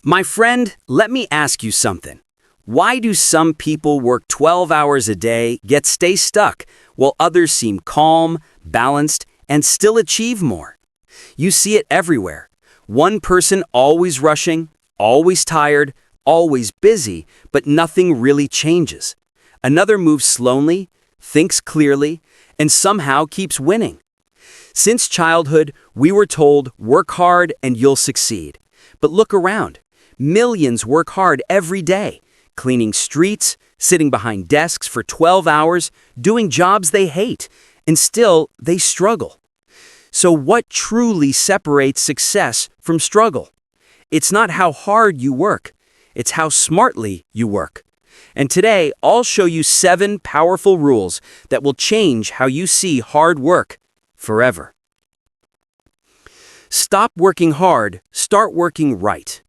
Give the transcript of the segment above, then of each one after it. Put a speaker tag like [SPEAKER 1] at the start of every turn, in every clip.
[SPEAKER 1] My friend, let me ask you something. Why do some people work 12 hours a day yet stay stuck, while others seem calm, balanced, and still achieve more? You see it everywhere. One person always rushing, always tired, always busy, but nothing really changes. Another moves slowly, thinks clearly, and somehow keeps winning. Since childhood, we were told, work hard and you'll succeed. But look around. Millions work hard every day, cleaning streets, sitting behind desks for 12 hours, doing jobs they hate, and still they struggle. So what truly separates success from struggle? It's not how hard you work, it's how smartly you work. And today, I'll show you 7 powerful rules that will change how you see hard work forever. Stop working hard, start working right.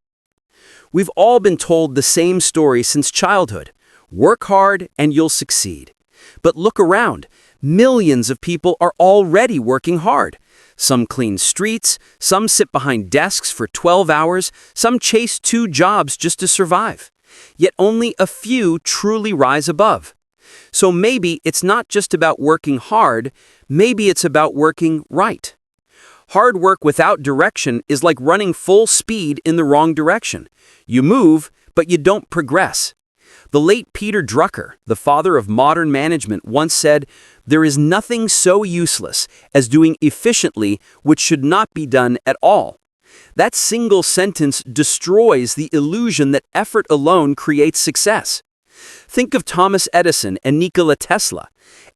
[SPEAKER 1] We've all been told the same story since childhood. Work hard and you'll succeed. But look around. Millions of people are already working hard. Some clean streets, some sit behind desks for 12 hours, some chase 2 jobs just to survive. Yet only a few truly rise above. So maybe it's not just about working hard, maybe it's about working right. Hard work without direction is like running full speed in the wrong direction. You move, but you don't progress. The late Peter Drucker, the father of modern management, once said, "There is nothing so useless as doing efficiently which should not be done at all." That single sentence destroys the illusion that effort alone creates success. Think of Thomas Edison and Nikola Tesla.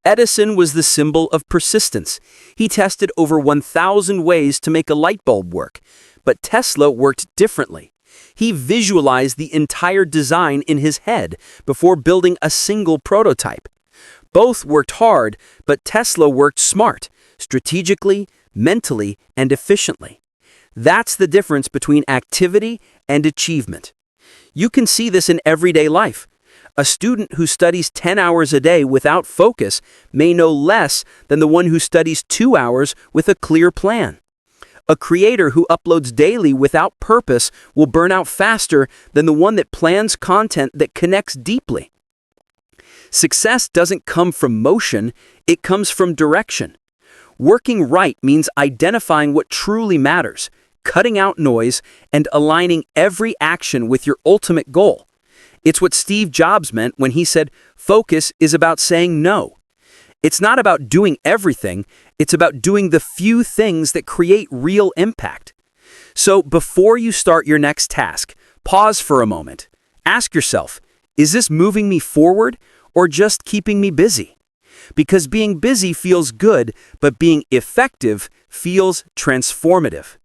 [SPEAKER 1] Edison was the symbol of persistence. He tested over 1,000 ways to make a light bulb work. But Tesla worked differently. He visualized the entire design in his head before building a single prototype. Both worked hard, but Tesla worked smart, strategically, mentally, and efficiently. That's the difference between activity and achievement. You can see this in everyday life. A student who studies 10 hours a day without focus may know less than the one who studies 2 hours with a clear plan. A creator who uploads daily without purpose will burn out faster than the one that plans content that connects deeply. Success doesn't come from motion, it comes from direction. Working right means identifying what truly matters, cutting out noise, and aligning every action with your ultimate goal. It's what Steve Jobs meant when he said, "Focus is about saying no." It's not about doing everything, it's about doing the few things that create real impact. So before you start your next task, pause for a moment. Ask yourself, is this moving me forward or just keeping me busy? Because being busy feels good, but being effective feels transformative.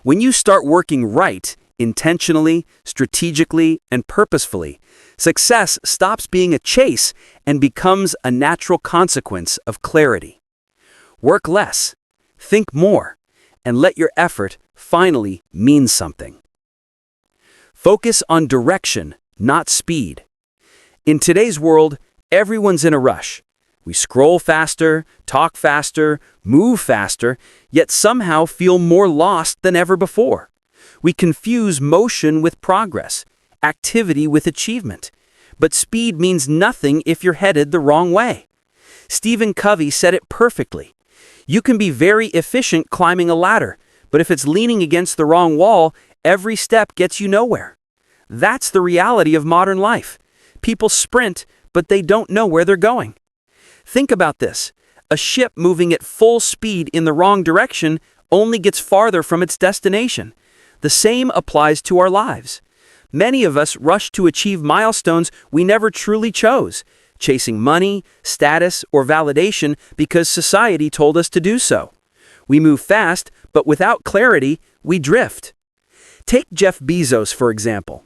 [SPEAKER 1] When you start working right, intentionally, strategically, and purposefully, success stops being a chase and becomes a natural consequence of clarity. Work less, think more, and let your effort finally mean something. Focus on direction, not speed. In today's world, everyone's in a rush. We scroll faster, talk faster, move faster, yet somehow feel more lost than ever before. We confuse motion with progress, activity with achievement. But speed means nothing if you're headed the wrong way. Stephen Covey said it perfectly. You can be very efficient climbing a ladder, but if it's leaning against the wrong wall, every step gets you nowhere. That's the reality of modern life. People sprint, but they don't know where they're going. Think about this. A ship moving at full speed in the wrong direction only gets farther from its destination. The same applies to our lives. Many of us rush to achieve milestones we never truly chose, chasing money, status, or validation because society told us to do so. We move fast, but without clarity, we drift. Take Jeff Bezos, for example.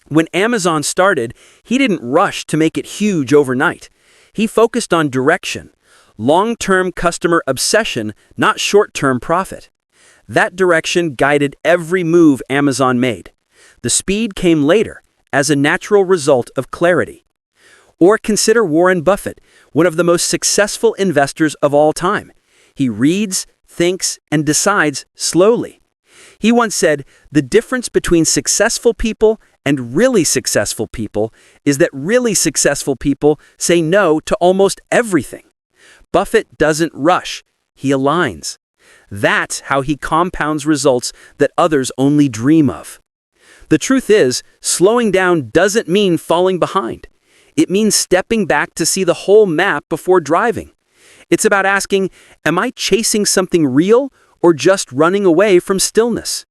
[SPEAKER 1] When Amazon started, he didn't rush to make it huge overnight. He focused on direction, long-term customer obsession, not short-term profit. That direction guided every move Amazon made. The speed came later, as a natural result of clarity. Or consider Warren Buffett, one of the most successful investors of all time. He reads, thinks, and decides slowly. He once said, "The difference between successful people and really successful people is that really successful people say no to almost everything." Buffett doesn't rush, he aligns. That's how he compounds results that others only dream of. The truth is, slowing down doesn't mean falling behind. It means stepping back to see the whole map before driving. It's about asking, am I chasing something real or just running away from stillness?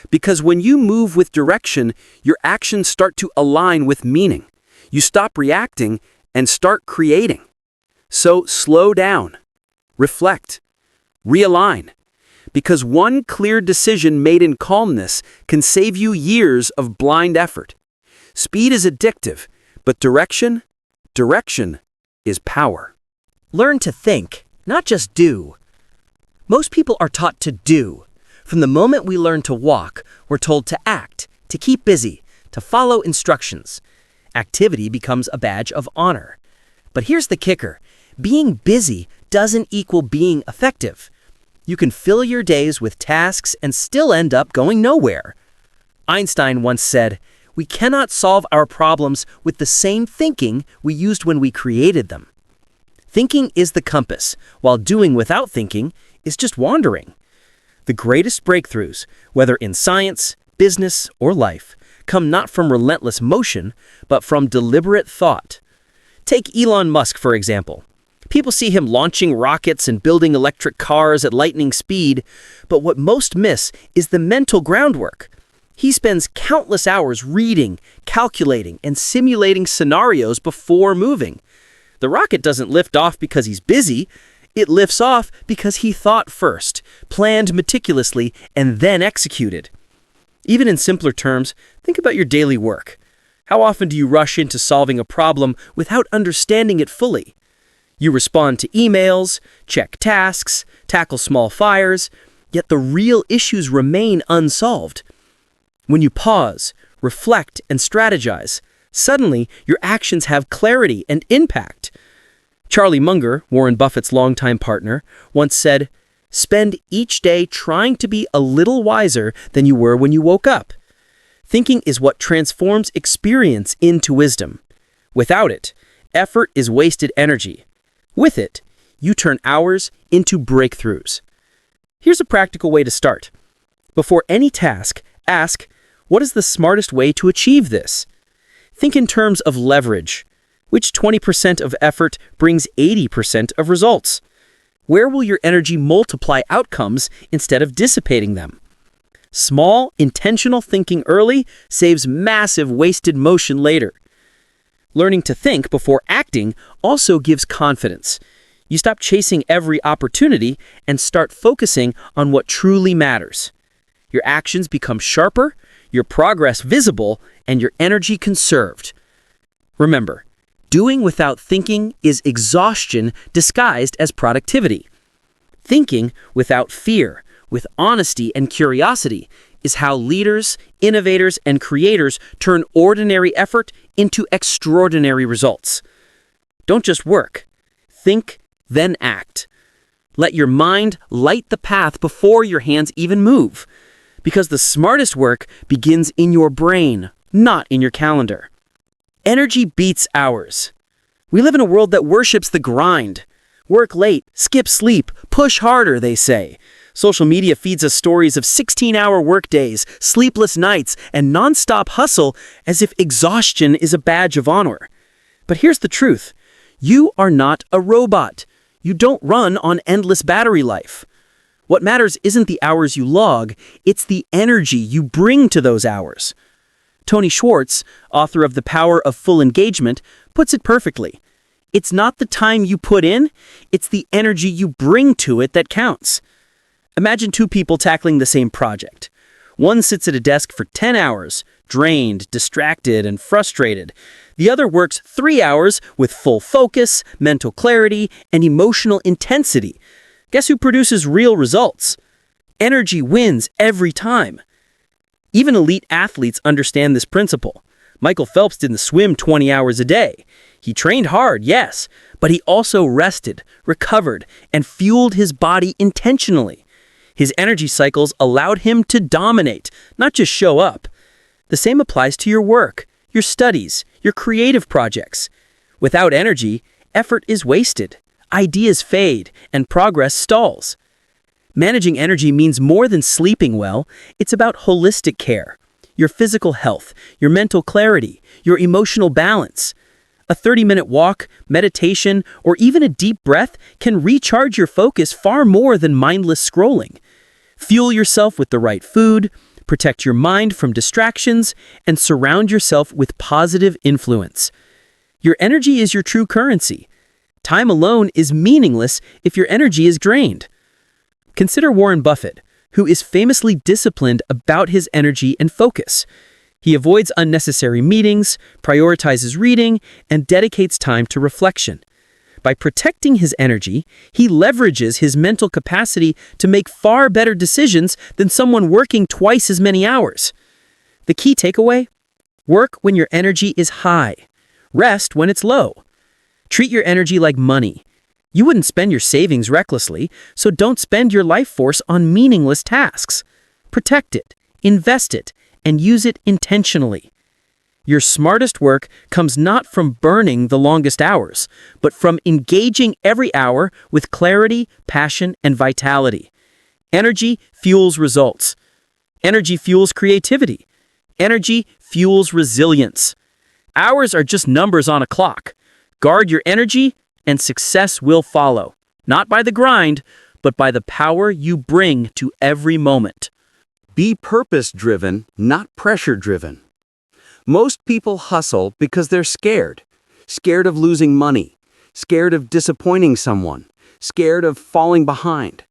[SPEAKER 1] Because when you move with direction, your actions start to align with meaning. You stop reacting and start creating. So slow down, reflect, realign. Because one clear decision made in calmness can save you years of blind effort. Speed is addictive, but direction is power.
[SPEAKER 2] Learn to think, not just do. Most people are taught to do. From the moment we learn to walk, we're told to act, to keep busy, to follow instructions. Activity becomes a badge of honor. But here's the kicker. Being busy doesn't equal being effective. You can fill your days with tasks and still end up going nowhere. Einstein once said, "We cannot solve our problems with the same thinking we used when we created them." Thinking is the compass, while doing without thinking is just wandering. The greatest breakthroughs, whether in science, business, or life, come not from relentless motion, but from deliberate thought. Take Elon Musk, for example. People see him launching rockets and building electric cars at lightning speed, but what most miss is the mental groundwork. He spends countless hours reading, calculating, and simulating scenarios before moving. The rocket doesn't lift off because he's busy. It lifts off because he thought first, planned meticulously, and then executed. Even in simpler terms, think about your daily work. How often do you rush into solving a problem without understanding it fully? You respond to emails, check tasks, tackle small fires, yet the real issues remain unsolved. When you pause, reflect, and strategize, suddenly your actions have clarity and impact. Charlie Munger, Warren Buffett's longtime partner, once said, "Spend each day trying to be a little wiser than you were when you woke up." Thinking is what transforms experience into wisdom. Without it, effort is wasted energy. With it, you turn hours into breakthroughs. Here's a practical way to start. Before any task, ask, what is the smartest way to achieve this? Think in terms of leverage. Which 20% of effort brings 80% of results? Where will your energy multiply outcomes instead of dissipating them? Small, intentional thinking early saves massive wasted motion later. Learning to think before acting also gives confidence. You stop chasing every opportunity and start focusing on what truly matters. Your actions become sharper, your progress visible, and your energy conserved. Remember, doing without thinking is exhaustion disguised as productivity. Thinking without fear, with honesty and curiosity, is how leaders, innovators, and creators turn ordinary effort into extraordinary results. Don't just work. Think, then act. Let your mind light the path before your hands even move. Because the smartest work begins in your brain, not in your calendar. Energy beats hours. We live in a world that worships the grind. Work late, skip sleep, push harder, they say. Social media feeds us stories of 16-hour workdays, sleepless nights, and nonstop hustle as if exhaustion is a badge of honor. But here's the truth. You are not a robot. You don't run on endless battery life. What matters isn't the hours you log, it's the energy you bring to those hours. Tony Schwartz, author of The Power of Full Engagement, puts it perfectly. It's not the time you put in, it's the energy you bring to it that counts. Imagine two people tackling the same project. One sits at a desk for 10 hours, drained, distracted, and frustrated. The other works 3 hours with full focus, mental clarity, and emotional intensity. Guess who produces real results? Energy wins every time. Even elite athletes understand this principle. Michael Phelps didn't swim 20 hours a day. He trained hard, yes, but he also rested, recovered, and fueled his body intentionally. His energy cycles allowed him to dominate, not just show up. The same applies to your work, your studies, your creative projects. Without energy, effort is wasted, ideas fade, and progress stalls. Managing energy means more than sleeping well. It's about holistic care, your physical health, your mental clarity, your emotional balance. A 30-minute walk, meditation, or even a deep breath can recharge your focus far more than mindless scrolling. Fuel yourself with the right food, protect your mind from distractions, and surround yourself with positive influence. Your energy is your true currency. Time alone is meaningless if your energy is drained. Consider Warren Buffett, who is famously disciplined about his energy and focus. He avoids unnecessary meetings, prioritizes reading, and dedicates time to reflection. By protecting his energy, he leverages his mental capacity to make far better decisions than someone working twice as many hours. The key takeaway? Work when your energy is high. Rest when it's low. Treat your energy like money. You wouldn't spend your savings recklessly, so don't spend your life force on meaningless tasks. Protect it, invest it, and use it intentionally. Your smartest work comes not from burning the longest hours, but from engaging every hour with clarity, passion, and vitality. Energy fuels results. Energy fuels creativity. Energy fuels resilience. Hours are just numbers on a clock. Guard your energy, and success will follow, not by the grind, but by the power you bring to every moment.
[SPEAKER 1] Be purpose-driven, not pressure-driven. Most people hustle because they're scared. Scared of losing money, scared of disappointing someone, scared of falling behind.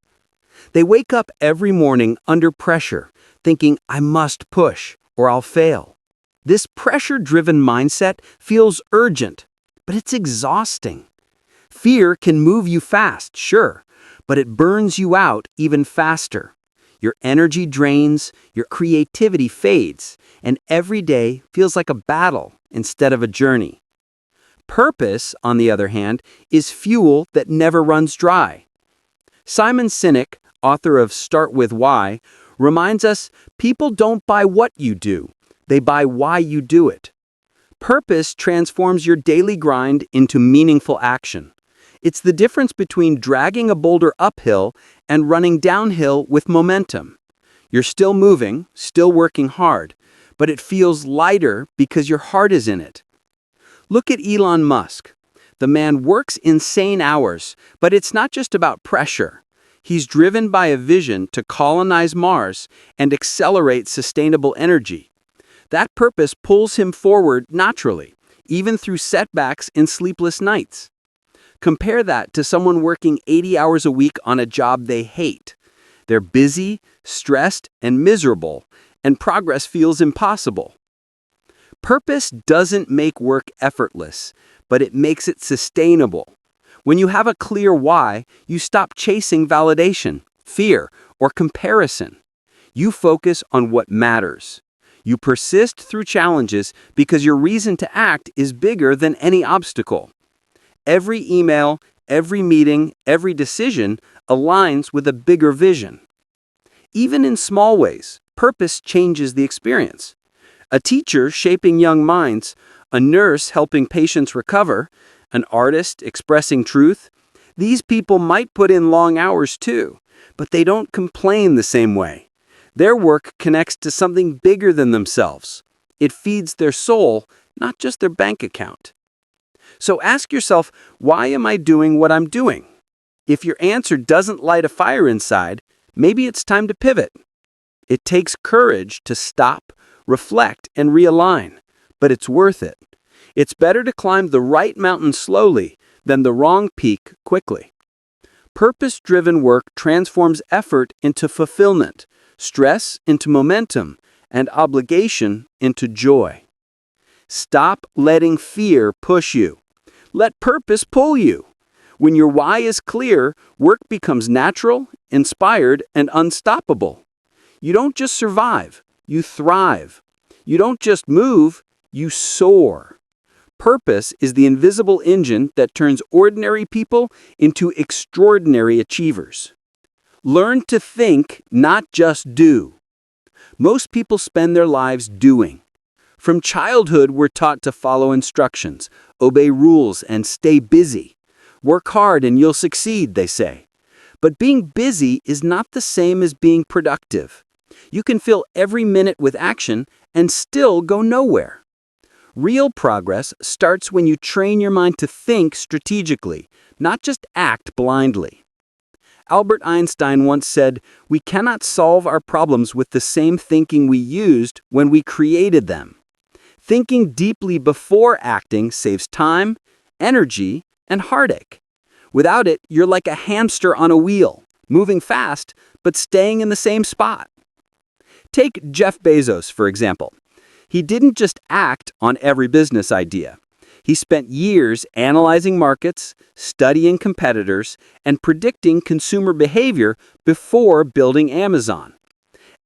[SPEAKER 1] They wake up every morning under pressure, thinking, I must push or I'll fail. This pressure-driven mindset feels urgent, but it's exhausting. Fear can move you fast, sure, but it burns you out even faster. Your energy drains, your creativity fades, and every day feels like a battle instead of a journey. Purpose, on the other hand, is fuel that never runs dry. Simon Sinek, author of Start With Why, reminds us people don't buy what you do, they buy why you do it. Purpose transforms your daily grind into meaningful action. It's the difference between dragging a boulder uphill and running downhill with momentum. You're still moving, still working hard, but it feels lighter because your heart is in it. Look at Elon Musk. The man works insane hours, but it's not just about pressure. He's driven by a vision to colonize Mars and accelerate sustainable energy. That purpose pulls him forward naturally, even through setbacks and sleepless nights. Compare that to someone working 80 hours a week on a job they hate. They're busy, stressed, and miserable, and progress feels impossible. Purpose doesn't make work effortless, but it makes it sustainable. When you have a clear why, you stop chasing validation, fear, or comparison. You focus on what matters. You persist through challenges because your reason to act is bigger than any obstacle. Every email, every meeting, every decision aligns with a bigger vision. Even in small ways, purpose changes the experience. A teacher shaping young minds, a nurse helping patients recover, an artist expressing truth. These people might put in long hours too, but they don't complain the same way. Their work connects to something bigger than themselves. It feeds their soul, not just their bank account. So ask yourself, why am I doing what I'm doing? If your answer doesn't light a fire inside, maybe it's time to pivot. It takes courage to stop, reflect, and realign, but it's worth it. It's better to climb the right mountain slowly than the wrong peak quickly. Purpose-driven work transforms effort into fulfillment, stress into momentum, and obligation into joy. Stop letting fear push you. Let purpose pull you. When your why is clear, work becomes natural, inspired, and unstoppable. You don't just survive, you thrive. You don't just move, you soar. Purpose is the invisible engine that turns ordinary people into extraordinary achievers. Learn to think, not just do. Most people spend their lives doing. From childhood, we're taught to follow instructions, obey rules, and stay busy. Work hard and you'll succeed, they say. But being busy is not the same as being productive. You can fill every minute with action and still go nowhere. Real progress starts when you train your mind to think strategically, not just act blindly. Albert Einstein once said, "We cannot solve our problems with the same thinking we used when we created them." Thinking deeply before acting saves time, energy, and heartache. Without it, you're like a hamster on a wheel, moving fast, but staying in the same spot. Take Jeff Bezos, for example. He didn't just act on every business idea. He spent years analyzing markets, studying competitors, and predicting consumer behavior before building Amazon.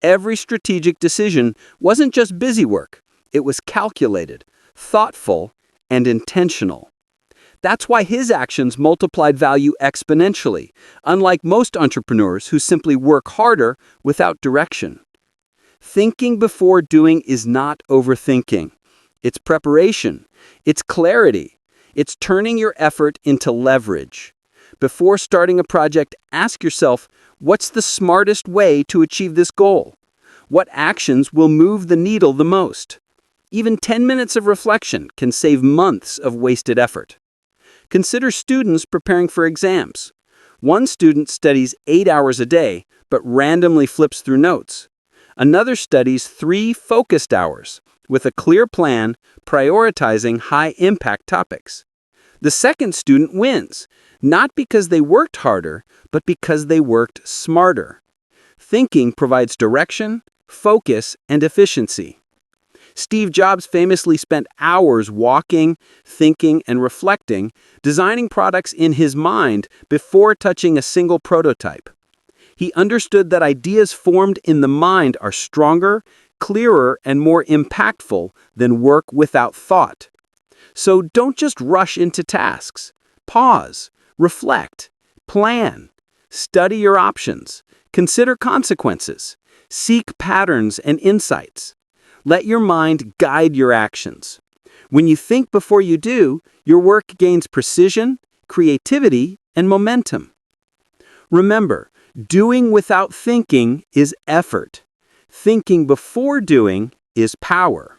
[SPEAKER 1] Every strategic decision wasn't just busy work. It was calculated, thoughtful, and intentional. That's why his actions multiplied value exponentially, unlike most entrepreneurs who simply work harder without direction. Thinking before doing is not overthinking. It's preparation. It's clarity. It's turning your effort into leverage. Before starting a project, ask yourself, what's the smartest way to achieve this goal? What actions will move the needle the most? Even 10 minutes of reflection can save months of wasted effort. Consider students preparing for exams. One student studies 8 hours a day, but randomly flips through notes. Another studies 3 focused hours, with a clear plan, prioritizing high-impact topics. The second student wins, not because they worked harder, but because they worked smarter. Thinking provides direction, focus, and efficiency. Steve Jobs famously spent hours walking, thinking, and reflecting, designing products in his mind before touching a single prototype. He understood that ideas formed in the mind are stronger, clearer, and more impactful than work without thought. So don't just rush into tasks. Pause, reflect, plan, study your options, consider consequences, seek patterns and insights. Let your mind guide your actions. When you think before you do, your work gains precision, creativity, and momentum. Remember, doing without thinking is effort. Thinking before doing is power.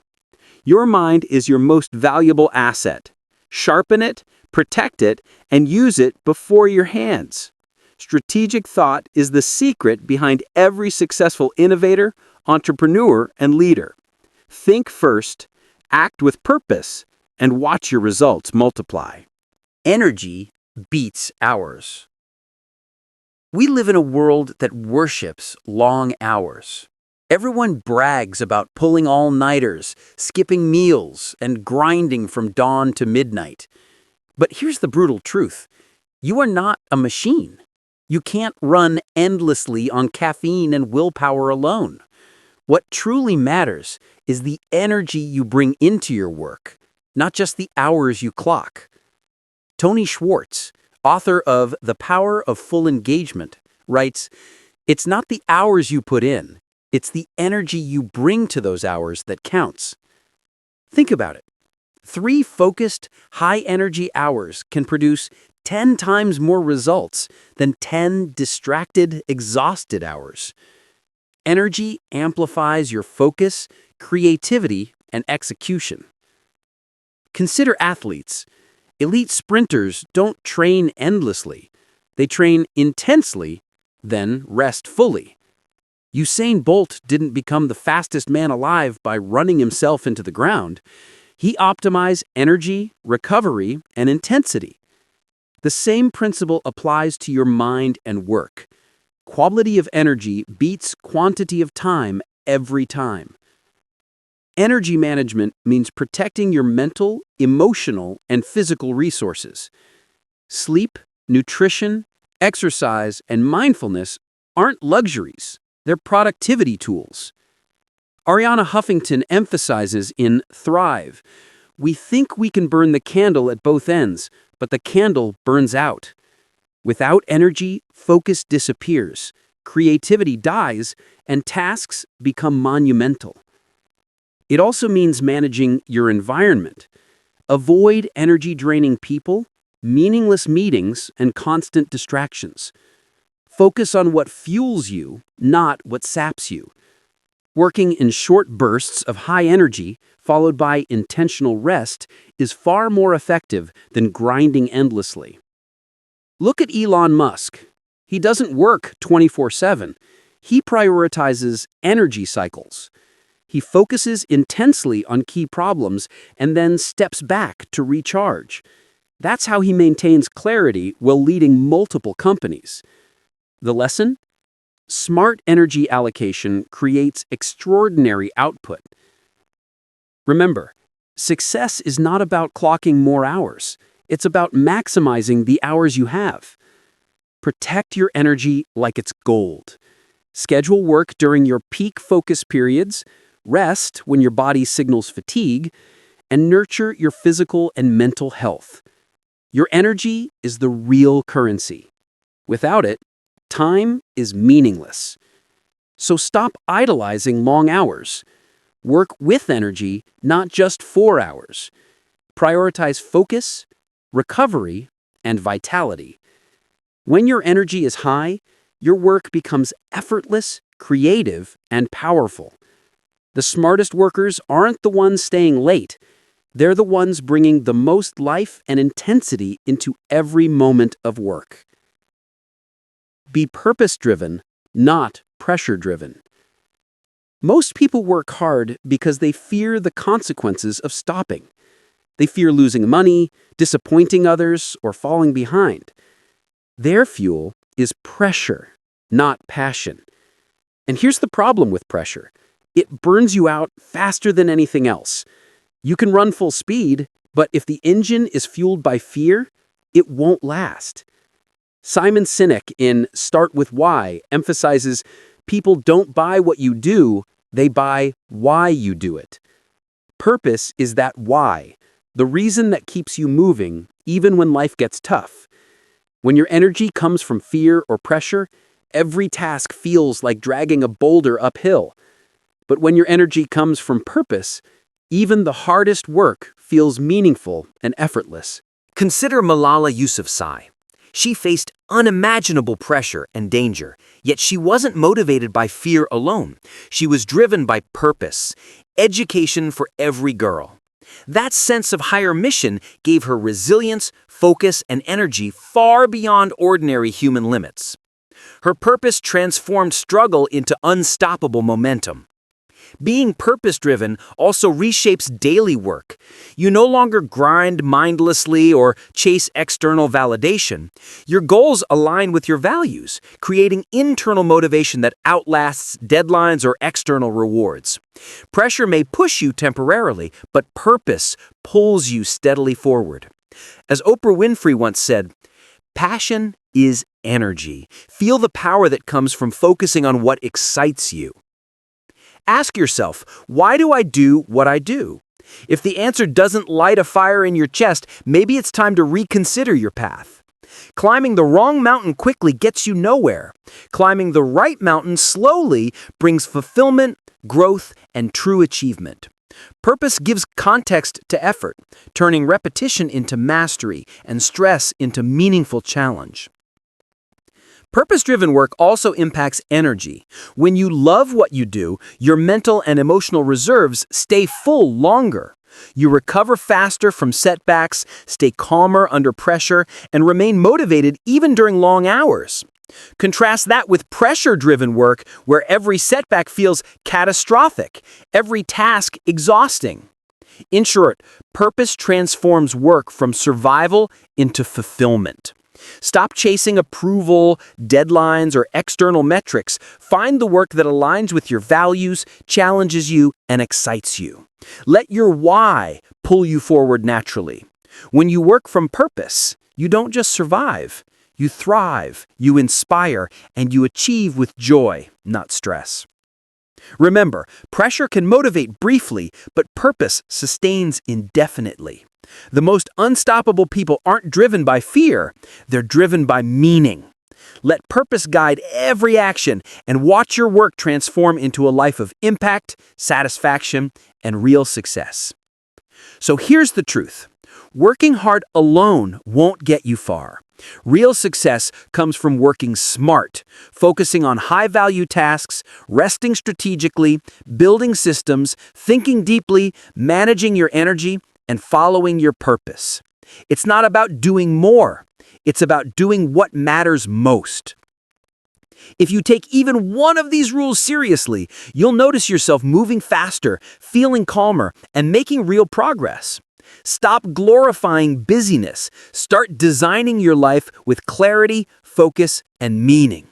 [SPEAKER 1] Your mind is your most valuable asset. Sharpen it, protect it, and use it before your hands. Strategic thought is the secret behind every successful innovator, entrepreneur, and leader. Think first, act with purpose, and watch your results multiply.
[SPEAKER 2] Energy beats hours. We live in a world that worships long hours. Everyone brags about pulling all-nighters, skipping meals, and grinding from dawn to midnight. But here's the brutal truth. You are not a machine. You can't run endlessly on caffeine and willpower alone. What truly matters is the energy you bring into your work, not just the hours you clock. Tony Schwartz, author of The Power of Full Engagement, writes, "It's not the hours you put in, it's the energy you bring to those hours that counts." Think about it. 3 focused, high-energy hours can produce 10 times more results than 10 distracted, exhausted hours. Energy amplifies your focus, creativity, and execution. Consider athletes. Elite sprinters don't train endlessly. They train intensely, then rest fully. Usain Bolt didn't become the fastest man alive by running himself into the ground. He optimized energy, recovery, and intensity. The same principle applies to your mind and work. Quality of energy beats quantity of time every time. Energy management means protecting your mental, emotional, and physical resources. Sleep, nutrition, exercise, and mindfulness aren't luxuries. They're productivity tools. Ariana Huffington emphasizes in Thrive, "We think we can burn the candle at both ends, but the candle burns out. Without energy, focus disappears.
[SPEAKER 1] creativity dies, and tasks become monumental. It also means managing your environment. Avoid energy-draining people, meaningless meetings, and constant distractions. Focus on what fuels you, not what saps you. Working in short bursts of high energy, followed by intentional rest, is far more effective than grinding endlessly. Look at Elon Musk. He doesn't work 24/7. He prioritizes energy cycles. He focuses intensely on key problems and then steps back to recharge. That's how he maintains clarity while leading multiple companies. The lesson? Smart energy allocation creates extraordinary output. Remember, success is not about clocking more hours. It's about maximizing the hours you have. Protect your energy like it's gold. Schedule work during your peak focus periods, rest when your body signals fatigue, and nurture your physical and mental health. Your energy is the real currency. Without it, time is meaningless. So stop idolizing long hours. Work with energy, not just for hours. Prioritize focus, recovery, and vitality. When your energy is high, your work becomes effortless, creative, and powerful. The smartest workers aren't the ones staying late. They're the ones bringing the most life and intensity into every moment of work. Be purpose-driven, not pressure-driven. Most people work hard because they fear the consequences of stopping. They fear losing money, disappointing others, or falling behind. Their fuel is pressure, not passion. And here's the problem with pressure. It burns you out faster than anything else. You can run full speed, but if the engine is fueled by fear, it won't last. Simon Sinek in Start With Why emphasizes people don't buy what you do, they buy why you do it. Purpose is that why, the reason that keeps you moving even when life gets tough. When your energy comes from fear or pressure, every task feels like dragging a boulder uphill. But when your energy comes from purpose, even the hardest work feels meaningful and effortless.
[SPEAKER 2] Consider Malala Yousafzai. She faced unimaginable pressure and danger, yet she wasn't motivated by fear alone. She was driven by purpose, education for every girl. That sense of higher mission gave her resilience, focus, and energy far beyond ordinary human limits. Her purpose transformed struggle into unstoppable momentum. Being purpose-driven also reshapes daily work. You no longer grind mindlessly or chase external validation. Your goals align with your values, creating internal motivation that outlasts deadlines or external rewards. Pressure may push you temporarily, but purpose pulls you steadily forward. As Oprah Winfrey once said, "Passion is energy. Feel the power that comes from focusing on what excites you." Ask yourself, why do I do what I do? If the answer doesn't light a fire in your chest, maybe it's time to reconsider your path. Climbing the wrong mountain quickly gets you nowhere. Climbing the right mountain slowly brings fulfillment, growth, and true achievement. Purpose gives context to effort, turning repetition into mastery and stress into meaningful challenge. Purpose-driven work also impacts energy. When you love what you do, your mental and emotional reserves stay full longer. You recover faster from setbacks, stay calmer under pressure, and remain motivated even during long hours. Contrast that with pressure-driven work where every setback feels catastrophic, every task exhausting. In short, purpose transforms work from survival into fulfillment. Stop chasing approval, deadlines, or external metrics. Find the work that aligns with your values, challenges you, and excites you. Let your why pull you forward naturally. When you work from purpose, you don't just survive. You thrive, you inspire, and you achieve with joy, not stress. Remember, pressure can motivate briefly, but purpose sustains indefinitely. The most unstoppable people aren't driven by fear, they're driven by meaning.
[SPEAKER 1] Let purpose guide every action and watch your work transform into a life of impact, satisfaction, and real success. So here's the truth. Working hard alone won't get you far. Real success comes from working smart, focusing on high-value tasks, resting strategically, building systems, thinking deeply, managing your energy, and following your purpose. It's not about doing more. It's about doing what matters most. If you take even one of these rules seriously, you'll notice yourself moving faster, feeling calmer, and making real progress. Stop glorifying busyness. Start designing your life with clarity, focus, and meaning.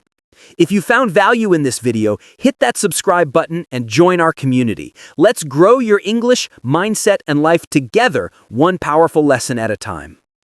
[SPEAKER 1] If you found value in this video, hit that subscribe button and join our community. Let's grow your English, mindset, and life together, one powerful lesson at a time.